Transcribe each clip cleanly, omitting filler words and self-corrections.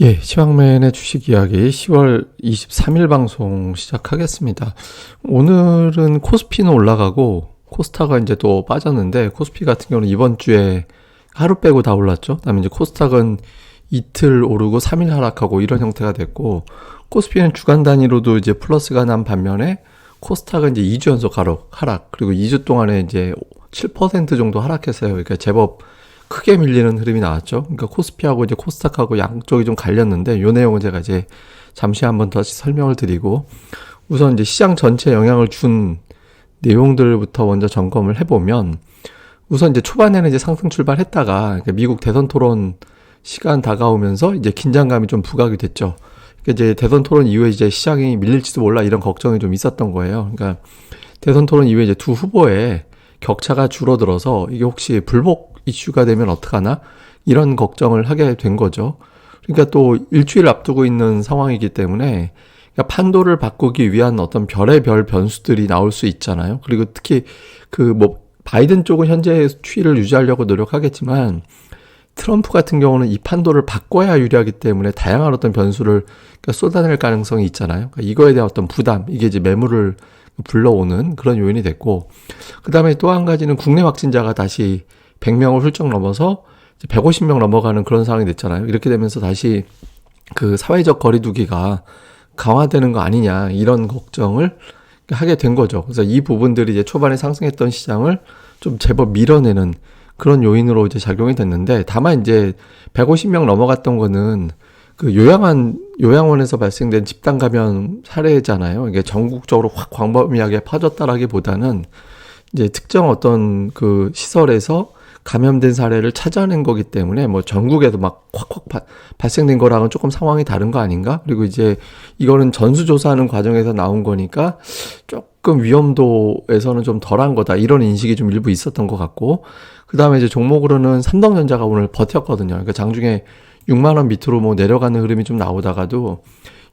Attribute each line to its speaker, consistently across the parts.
Speaker 1: 예, 시황맨의 주식 이야기 10월 23일 방송 시작하겠습니다. 오늘은 코스피는 올라가고 코스닥은 이제 또 빠졌는데, 코스피 같은 경우는 이번 주에 하루 빼고 다 올랐죠. 그다음에 이제 코스닥은 이틀 오르고 3일 하락하고 이런 형태가 됐고, 코스피는 주간 단위로도 이제 플러스가 난 반면에 코스닥은 이제 2주 연속 하락, 그리고 2주 동안에 이제 7% 정도 하락했어요. 그러니까 제법 크게 밀리는 흐름이 나왔죠. 그러니까 코스피하고 이제 코스닥하고 양쪽이 좀 갈렸는데, 요 내용은 제가 이제 잠시 한번 다시 설명을 드리고, 우선 이제 시장 전체에 영향을 준 내용들부터 먼저 점검을 해보면, 우선 이제 초반에는 이제 상승 출발했다가, 그러니까 미국 대선 토론 시간 다가오면서 이제 긴장감이 좀 부각이 됐죠. 그러니까 이제 대선 토론 이후에 이제 시장이 밀릴지도 몰라 이런 걱정이 좀 있었던 거예요. 그러니까 대선 토론 이후에 이제 두 후보의 격차가 줄어들어서 이게 혹시 불복 이슈가 되면 어떡하나? 이런 걱정을 하게 된 거죠. 그러니까 또 일주일 앞두고 있는 상황이기 때문에, 그러니까 판도를 바꾸기 위한 어떤 별의별 변수들이 나올 수 있잖아요. 그리고 특히 바이든 쪽은 현재 추이를 유지하려고 노력하겠지만, 트럼프 같은 경우는 이 판도를 바꿔야 유리하기 때문에 다양한 어떤 변수를 그러니까 쏟아낼 가능성이 있잖아요. 그러니까 이거에 대한 어떤 부담, 이게 이제 매물을 불러오는 그런 요인이 됐고, 그 다음에 또 한 가지는 국내 확진자가 다시 100명을 훌쩍 넘어서 150명 넘어가는 그런 상황이 됐잖아요. 이렇게 되면서 다시 그 사회적 거리두기가 강화되는 거 아니냐, 이런 걱정을 하게 된 거죠. 그래서 이 부분들이 이제 초반에 상승했던 시장을 좀 제법 밀어내는 그런 요인으로 이제 작용이 됐는데, 다만 이제 150명 넘어갔던 거는 그 요양원에서 발생된 집단 감염 사례잖아요. 이게 전국적으로 확 광범위하게 퍼졌다라기보다는 이제 특정 어떤 그 시설에서 감염된 사례를 찾아낸 거기 때문에, 뭐 전국에도 막 확 발생된 거랑은 조금 상황이 다른 거 아닌가? 그리고 이제 이거는 전수조사하는 과정에서 나온 거니까 조금 위험도에서는 좀 덜한 거다, 이런 인식이 좀 일부 있었던 것 같고, 그 다음에 이제 종목으로는 삼성전자가 오늘 버텼거든요. 그러니까 장중에 6만 원 밑으로 뭐 내려가는 흐름이 좀 나오다가도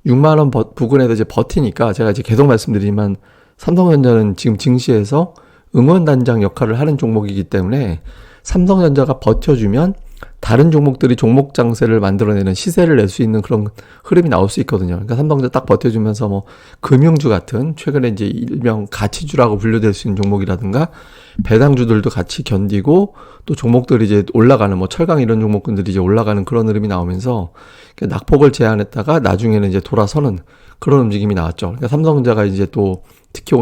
Speaker 1: 6만 원 부근에서 이제 버티니까, 제가 이제 계속 말씀드리지만 삼성전자는 지금 증시에서 응원단장 역할을 하는 종목이기 때문에, 삼성전자가 버텨주면 다른 종목들이 종목 장세를 만들어내는, 시세를 낼 수 있는 그런 흐름이 나올 수 있거든요. 그러니까 삼성전자 딱 버텨주면서 뭐 금융주 같은, 최근에 이제 일명 가치주라고 분류될 수 있는 종목이라든가 배당주들도 같이 견디고, 또 종목들이 이제 올라가는, 뭐 철강 이런 종목들이 이제 올라가는 그런 흐름이 나오면서 낙폭을 제한했다가 나중에는 이제 돌아서는 그런 움직임이 나왔죠. 그러니까 삼성전자가 이제 또 특히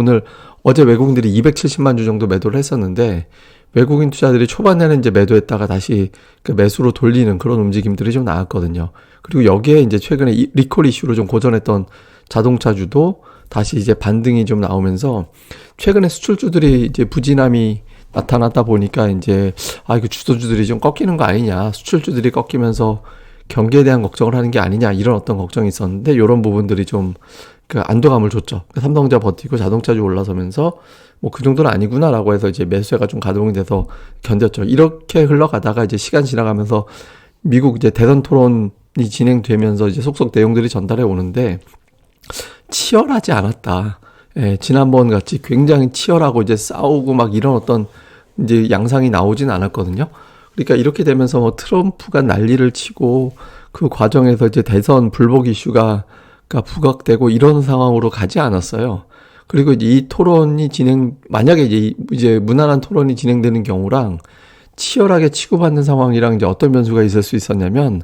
Speaker 1: 어제 외국인들이 270만 주 정도 매도를 했었는데, 외국인 투자들이 초반에는 이제 매도했다가 다시 그 매수로 돌리는 그런 움직임들이 좀 나왔거든요. 그리고 여기에 이제 최근에 리콜 이슈로 좀 고전했던 자동차주도 다시 이제 반등이 좀 나오면서, 최근에 수출주들이 이제 부진함이 나타났다 보니까 이제 이거 주도주들이 좀 꺾이는 거 아니냐, 수출주들이 꺾이면서 경기에 대한 걱정을 하는 게 아니냐, 이런 어떤 걱정이 있었는데, 이런 부분들이 좀 그 안도감을 줬죠. 삼성전자 버티고 자동차주 올라서면서 뭐 그 정도는 아니구나라고 해서 이제 매수세가 좀 가동이 돼서 견뎠죠. 이렇게 흘러가다가 이제 시간 지나가면서 미국 이제 대선 토론이 진행되면서 이제 속속 내용들이 전달해 오는데, 치열하지 않았다. 예, 지난번 같이 굉장히 치열하고 이제 싸우고 막 이런 어떤 이제 양상이 나오진 않았거든요. 그러니까 이렇게 되면서 뭐 트럼프가 난리를 치고 그 과정에서 이제 대선 불복 이슈가 부각되고 이런 상황으로 가지 않았어요. 그리고 이제 이 토론이 만약에 이제 무난한 토론이 진행되는 경우랑 치열하게 치고받는 상황이랑 이제 어떤 변수가 있을 수 있었냐면,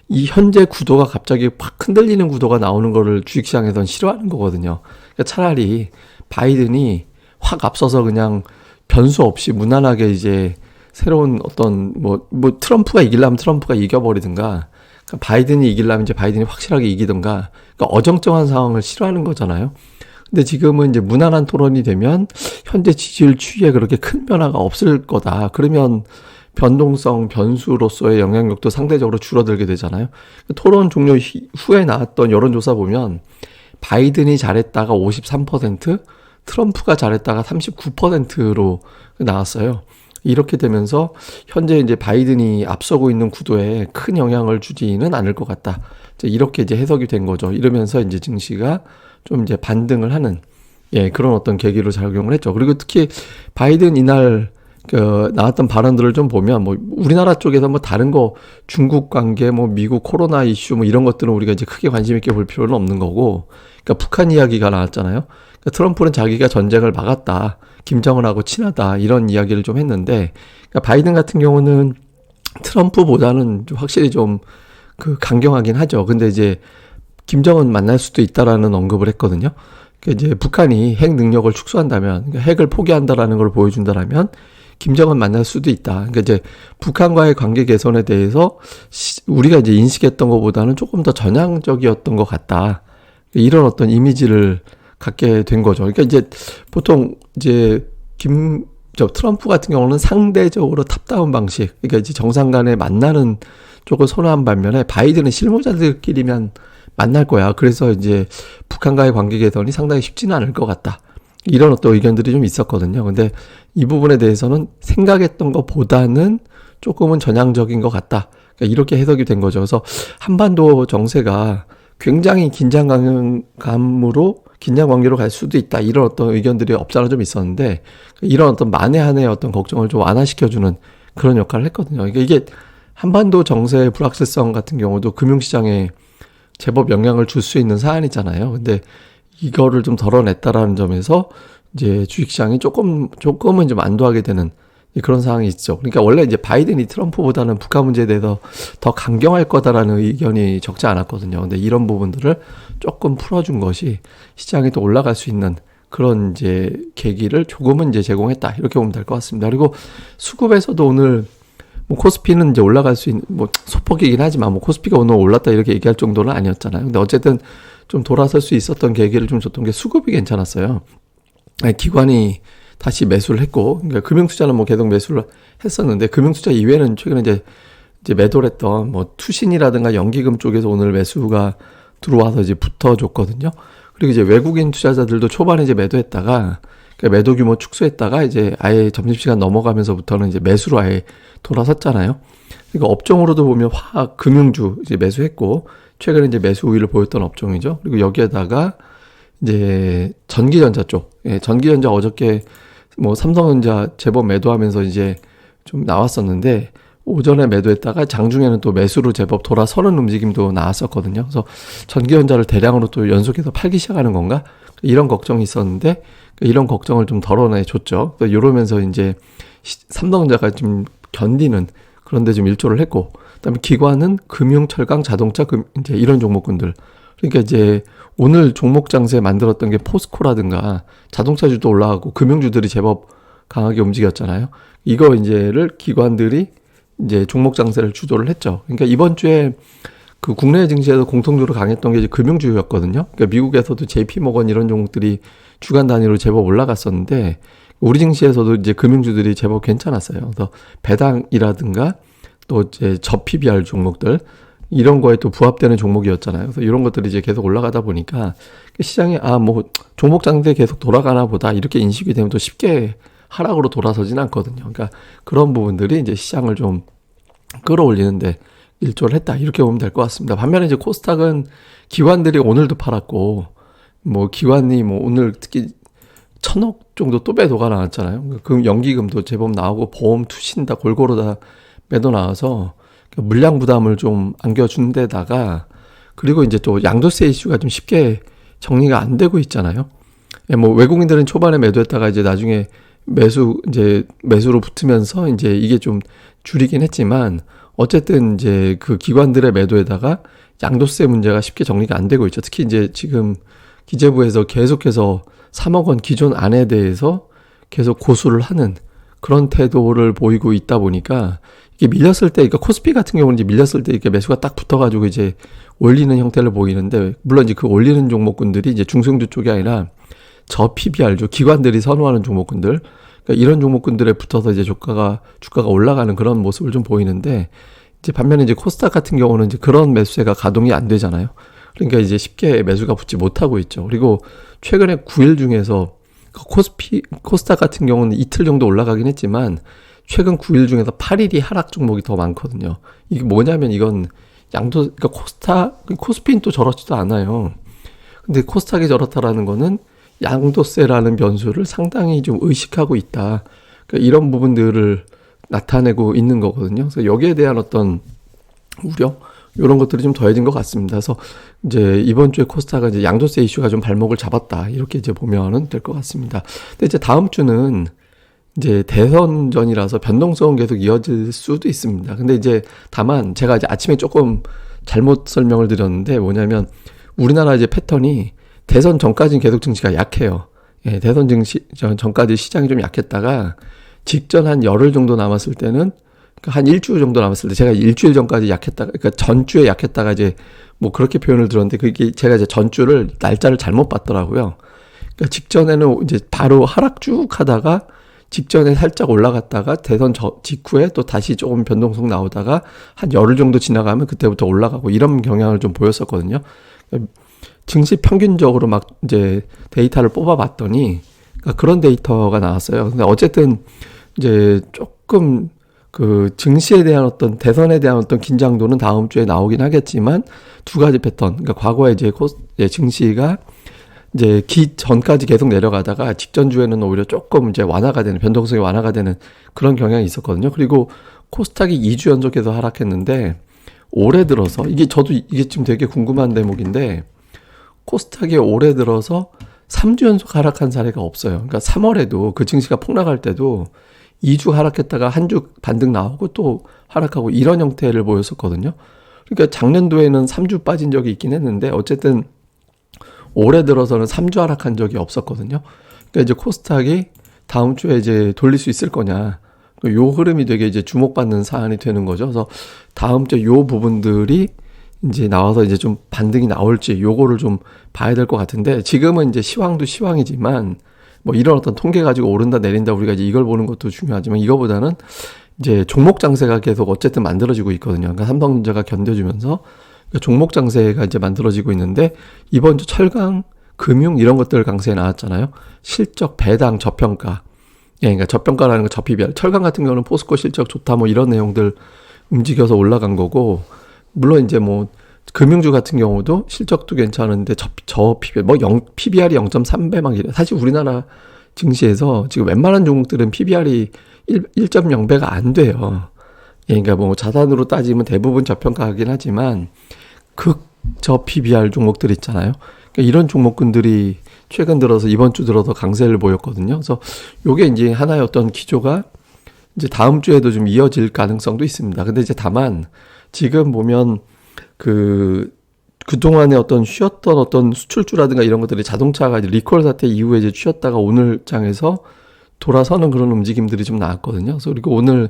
Speaker 1: 이 현재 구도가 갑자기 확 흔들리는 구도가 나오는 거를 주식시장에선 싫어하는 거거든요. 그러니까 차라리 바이든이 확 앞서서 그냥 변수 없이 무난하게 이제 새로운 어떤 트럼프가 이기려면 트럼프가 이겨버리든가, 그러니까 바이든이 이기려면 이제 바이든이 확실하게 이기든가, 그러니까 어정쩡한 상황을 싫어하는 거잖아요. 근데 지금은 이제 무난한 토론이 되면 현재 지지율 추이에 그렇게 큰 변화가 없을 거다. 그러면 변동성, 변수로서의 영향력도 상대적으로 줄어들게 되잖아요. 토론 종료 후에 나왔던 여론조사 보면 바이든이 잘했다가 53%, 트럼프가 잘했다가 39%로 나왔어요. 이렇게 되면서 현재 이제 바이든이 앞서고 있는 구도에 큰 영향을 주지는 않을 것 같다. 이렇게 이제 해석이 된 거죠. 이러면서 이제 증시가 좀 이제 반등을 하는, 그런 어떤 계기로 작용을 했죠. 그리고 특히 바이든 이날 그 나왔던 발언들을 좀 보면 뭐 우리나라 쪽에서 뭐 다른 거 중국 관계 뭐 미국 코로나 이슈 뭐 이런 것들은 우리가 이제 크게 관심 있게 볼 필요는 없는 거고, 그러니까 북한 이야기가 나왔잖아요. 그러니까 트럼프는 자기가 전쟁을 막았다, 김정은하고 친하다 이런 이야기를 좀 했는데, 그러니까 바이든 같은 경우는 트럼프보다는 좀 확실히 좀 그 강경하긴 하죠. 근데 이제 김정은 만날 수도 있다라는 언급을 했거든요. 그러니까 이제 북한이 핵 능력을 축소한다면, 그러니까 핵을 포기한다라는 걸 보여준다라면 김정은 만날 수도 있다. 그러니까 이제 북한과의 관계 개선에 대해서 우리가 이제 인식했던 것보다는 조금 더 전향적이었던 것 같다. 이런 어떤 이미지를 갖게 된 거죠. 그러니까 이제 보통 이제 트럼프 같은 경우는 상대적으로 탑다운 방식, 그러니까 이제 정상 간에 만나는 쪽을 선호한 반면에 바이든은 실무자들끼리만 만날 거야. 그래서 이제 북한과의 관계 개선이 상당히 쉽지는 않을 것 같다. 이런 어떤 의견들이 좀 있었거든요. 근데 이 부분에 대해서는 생각했던 것보다는 조금은 전향적인 것 같다. 그러니까 이렇게 해석이 된 거죠. 그래서 한반도 정세가 굉장히 긴장 관계로 갈 수도 있다. 이런 어떤 의견들이 없잖아 좀 있었는데, 이런 어떤 만에 한해의 어떤 걱정을 좀 완화시켜주는 그런 역할을 했거든요. 그러니까 이게 한반도 정세의 불확실성 같은 경우도 금융시장에 제법 영향을 줄 수 있는 사안이잖아요. 근데 이거를 좀 덜어냈다라는 점에서 이제 주식시장이 조금은 좀 안도하게 되는 그런 상황이 있죠. 그러니까 원래 이제 바이든이 트럼프보다는 북한 문제에 대해서 더 강경할 거다라는 의견이 적지 않았거든요. 근데 이런 부분들을 조금 풀어준 것이 시장이 또 올라갈 수 있는 그런 이제 계기를 조금은 이제 제공했다. 이렇게 보면 될 것 같습니다. 그리고 수급에서도 오늘 뭐 코스피는 이제 올라갈 수 있는 뭐 소폭이긴 하지만 뭐 코스피가 오늘 올랐다 이렇게 얘기할 정도는 아니었잖아요. 근데 어쨌든 좀 돌아설 수 있었던 계기를 좀 줬던 게 수급이 괜찮았어요. 기관이 다시 매수를 했고, 그러니까 금융투자는 뭐 계속 매수를 했었는데, 금융투자 이외에는 최근에 이제 매도를 했던 뭐 투신이라든가 연기금 쪽에서 오늘 매수가 들어와서 이제 붙어줬거든요. 그리고 이제 외국인 투자자들도 초반에 이제 매도했다가, 그러니까 매도 규모 축소했다가 이제 아예 점심시간 넘어가면서부터는 이제 매수로 아예 돌아섰잖아요. 그러니까 업종으로도 보면 화학, 금융주 이제 매수했고, 최근에 이제 매수 우위를 보였던 업종이죠. 그리고 여기에다가 이제 전기전자 쪽, 전기전자 어저께 뭐 삼성전자 제법 매도하면서 이제 좀 나왔었는데, 오전에 매도했다가 장중에는 또 매수로 제법 돌아서는 움직임도 나왔었거든요. 그래서 전기전자를 대량으로 또 연속해서 팔기 시작하는 건가? 이런 걱정이 있었는데, 이런 걱정을 좀 덜어내줬죠. 이러면서 이제 삼성전자가 좀 견디는 그런데 좀 일조를 했고, 그다음에 기관은 금융, 철강, 자동차, 이제 이런 종목군들. 그러니까 이제 오늘 종목 장세 만들었던 게 포스코라든가 자동차주도 올라가고 금융주들이 제법 강하게 움직였잖아요. 이거 이제를 기관들이 이제 종목 장세를 주도를 했죠. 그러니까 이번 주에 그 국내 증시에서 공통적으로 강했던 게 이제 금융주였거든요. 그러니까 미국에서도 JP모건 이런 종목들이 주간 단위로 제법 올라갔었는데, 우리 증시에서도 이제 금융주들이 제법 괜찮았어요. 그래서 배당이라든가 또 이제 저PBR 종목들 이런 거에 또 부합되는 종목이었잖아요. 그래서 이런 것들이 이제 계속 올라가다 보니까 시장이 뭐 종목 장세 계속 돌아가나 보다 이렇게 인식이 되면 또 쉽게 하락으로 돌아서진 않거든요. 그러니까 그런 부분들이 이제 시장을 좀 끌어올리는데 일조를 했다. 이렇게 보면 될 것 같습니다. 반면에 이제 코스닥은 기관들이 오늘도 팔았고, 뭐 기관이 뭐 오늘 특히 1,000억 정도 또 매도가 나왔잖아요. 그 연기금도 제법 나오고 보험 투신 다 골고루 다 매도 나와서 물량 부담을 좀 안겨준 데다가, 그리고 이제 또 양도세 이슈가 좀 쉽게 정리가 안 되고 있잖아요. 뭐 외국인들은 초반에 매도했다가 이제 나중에 매수로 붙으면서 이제 이게 좀 줄이긴 했지만, 어쨌든 이제 그 기관들의 매도에다가 양도세 문제가 쉽게 정리가 안 되고 있죠. 특히 이제 지금 기재부에서 계속해서 3억 원 기존 안에 대해서 계속 고수를 하는 그런 태도를 보이고 있다 보니까, 이게 밀렸을 때, 그러니까 코스피 같은 경우는 이제 밀렸을 때 이렇게 매수가 딱 붙어가지고 이제 올리는 형태를 보이는데, 물론 이제 그 올리는 종목군들이 이제 중성주 쪽이 아니라 저 PBR죠. 기관들이 선호하는 종목군들. 그러니까 이런 종목군들에 붙어서 이제 주가가 올라가는 그런 모습을 좀 보이는데, 이제 반면에 이제 코스닥 같은 경우는 이제 그런 매수세가 가동이 안 되잖아요. 그러니까 이제 쉽게 매수가 붙지 못하고 있죠. 그리고 최근에 9일 중에서 코스닥 같은 경우는 이틀 정도 올라가긴 했지만, 최근 9일 중에서 8일이 하락 종목이 더 많거든요. 이게 뭐냐면 이건 그러니까 코스피는 또 저렇지도 않아요. 근데 코스닥이 저렇다라는 거는 양도세라는 변수를 상당히 좀 의식하고 있다. 그러니까 이런 부분들을 나타내고 있는 거거든요. 그래서 여기에 대한 어떤 우려 이런 것들이 좀 더해진 것 같습니다. 그래서 이제 이번 주에 코스닥은 이제 양도세 이슈가 좀 발목을 잡았다 이렇게 이제 보면은 될 것 같습니다. 근데 이제 다음 주는 이제 대선전이라서 변동성은 계속 이어질 수도 있습니다. 근데 이제 다만 제가 이제 아침에 조금 잘못 설명을 드렸는데 뭐냐면 우리나라 이제 패턴이 대선 전까지는 계속 증시가 약해요. 예, 대선 증시 전까지 시장이 좀 약했다가 직전 한 열흘 정도 남았을 때는 한 일주일 정도 남았을 때 제가 일주일 전까지 약했다가 그러니까 전주에 약했다가 이제 뭐 그렇게 표현을 들었는데 그게 제가 이제 전주를 날짜를 잘못 봤더라고요. 그러니까 직전에는 이제 바로 하락 쭉 하다가 직전에 살짝 올라갔다가 대선 직후에 또 다시 조금 변동성 나오다가 한 열흘 정도 지나가면 그때부터 올라가고 이런 경향을 좀 보였었거든요. 증시 평균적으로 막 이제 데이터를 뽑아봤더니 그러니까 그런 데이터가 나왔어요. 근데 어쨌든 이제 조금 그 증시에 대한 어떤 대선에 대한 어떤 긴장도는 다음 주에 나오긴 하겠지만 두 가지 패턴. 그러니까 과거에 이제 증시가 이제 전까지 계속 내려가다가 직전 주에는 오히려 조금 이제 완화가 되는 변동성이 완화가 되는 그런 경향이 있었거든요. 그리고 코스닥이 2주 연속해서 하락했는데 올해 들어서 저도 이게 지금 되게 궁금한 대목인데 코스닥이 올해 들어서 3주 연속 하락한 사례가 없어요. 그러니까 3월에도 그 증시가 폭락할 때도 2주 하락했다가 한 주 반등 나오고 또 하락하고 이런 형태를 보였었거든요. 그러니까 작년도에는 3주 빠진 적이 있긴 했는데 어쨌든 올해 들어서는 3주 하락한 적이 없었거든요. 그러니까 이제 코스닥이 다음 주에 이제 돌릴 수 있을 거냐. 요 흐름이 되게 이제 주목받는 사안이 되는 거죠. 그래서 다음 주에 요 부분들이 이제 나와서 이제 좀 반등이 나올지 요거를 좀 봐야 될 것 같은데 지금은 이제 시황도 시황이지만 뭐 이런 어떤 통계 가지고 오른다 내린다 우리가 이제 이걸 보는 것도 중요하지만 이거보다는 이제 종목 장세가 계속 어쨌든 만들어지고 있거든요. 그러니까 삼성전자가 견뎌주면서 그러니까 종목 장세가 이제 만들어지고 있는데 이번 주 철강, 금융 이런 것들 강세에 나왔잖아요. 실적, 배당, 저평가. 예, 그러니까 저평가라는 건 저PBR. 철강 같은 경우는 포스코 실적 좋다 뭐 이런 내용들 움직여서 올라간 거고 물론 이제 뭐 금융주 같은 경우도 실적도 괜찮은데 저 PBR PBR이 0.3배 막 이래. 사실 우리나라 증시에서 지금 웬만한 종목들은 PBR이 1.0배가 안 돼요. 예, 그러니까 뭐 자산으로 따지면 대부분 저평가하긴 하지만 극저 PBR 종목들 있잖아요. 그러니까 이런 종목군들이 최근 들어서 이번 주 들어서 강세를 보였거든요. 그래서 요게 이제 하나의 어떤 기조가 이제 다음 주에도 좀 이어질 가능성도 있습니다. 근데 이제 다만 지금 보면 그동안에 어떤 쉬었던 어떤 수출주라든가 이런 것들이 자동차가 이제 리콜 사태 이후에 이제 쉬었다가 오늘 장에서 돌아서는 그런 움직임들이 좀 나왔거든요. 그래서 그리고 오늘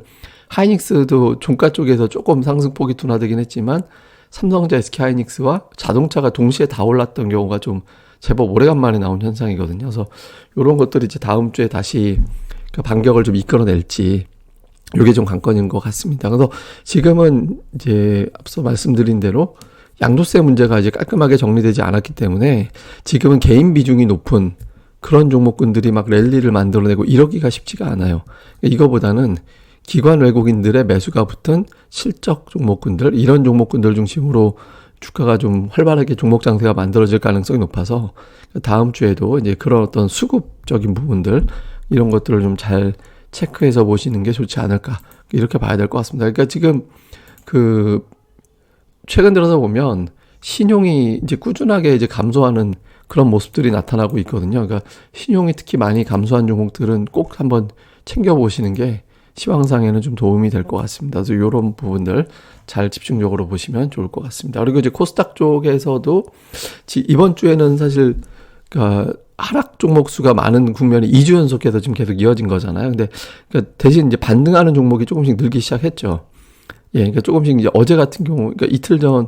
Speaker 1: 하이닉스도 종가 쪽에서 조금 상승폭이 둔화되긴 했지만 삼성전자, SK하이닉스와 자동차가 동시에 다 올랐던 경우가 좀 제법 오래간만에 나온 현상이거든요. 그래서 이런 것들이 이제 다음 주에 다시 그 반격을 좀 이끌어낼지 이게 좀 관건인 것 같습니다. 그래서 지금은 이제 앞서 말씀드린 대로 양도세 문제가 이제 깔끔하게 정리되지 않았기 때문에 지금은 개인 비중이 높은 그런 종목군들이 막 랠리를 만들어내고 이러기가 쉽지가 않아요. 이거보다는 기관 외국인들의 매수가 붙은 실적 종목군들, 이런 종목군들 중심으로 주가가 좀 활발하게 종목 장세가 만들어질 가능성이 높아서 다음 주에도 이제 그런 어떤 수급적인 부분들, 이런 것들을 좀 잘 체크해서 보시는 게 좋지 않을까. 이렇게 봐야 될 것 같습니다. 그러니까 지금 최근 들어서 보면 신용이 이제 꾸준하게 이제 감소하는 그런 모습들이 나타나고 있거든요. 그러니까 신용이 특히 많이 감소한 종목들은 꼭 한번 챙겨보시는 게 시황상에는 좀 도움이 될 것 같습니다. 그래서 이런 부분들 잘 집중적으로 보시면 좋을 것 같습니다. 그리고 이제 코스닥 쪽에서도 이번 주에는 사실 하락 종목 수가 많은 국면이 2주 연속해서 지금 계속 이어진 거잖아요. 근데 대신 이제 반등하는 종목이 조금씩 늘기 시작했죠. 예, 그러니까 조금씩 이제 어제 같은 경우, 그러니까 이틀 전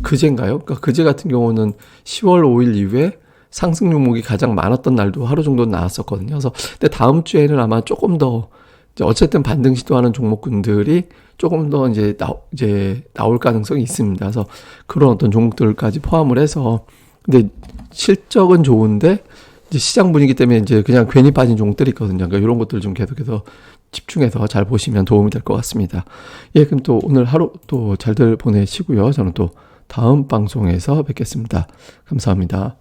Speaker 1: 그제인가요? 그러니까 그제 같은 경우는 10월 5일 이후에 상승 종목이 가장 많았던 날도 하루 정도 나왔었거든요. 그래서 근데 다음 주에는 아마 조금 더 어쨌든 반등 시도하는 종목군들이 조금 더 이제 나올 가능성이 있습니다. 그래서 그런 어떤 종목들까지 포함을 해서 근데 실적은 좋은데 이제 시장 분위기 때문에 이제 그냥 괜히 빠진 종목들이 있거든요. 그러니까 이런 것들 좀 계속해서 집중해서 잘 보시면 도움이 될 것 같습니다. 예, 그럼 또 오늘 하루 또 잘들 보내시고요. 저는 또 다음 방송에서 뵙겠습니다. 감사합니다.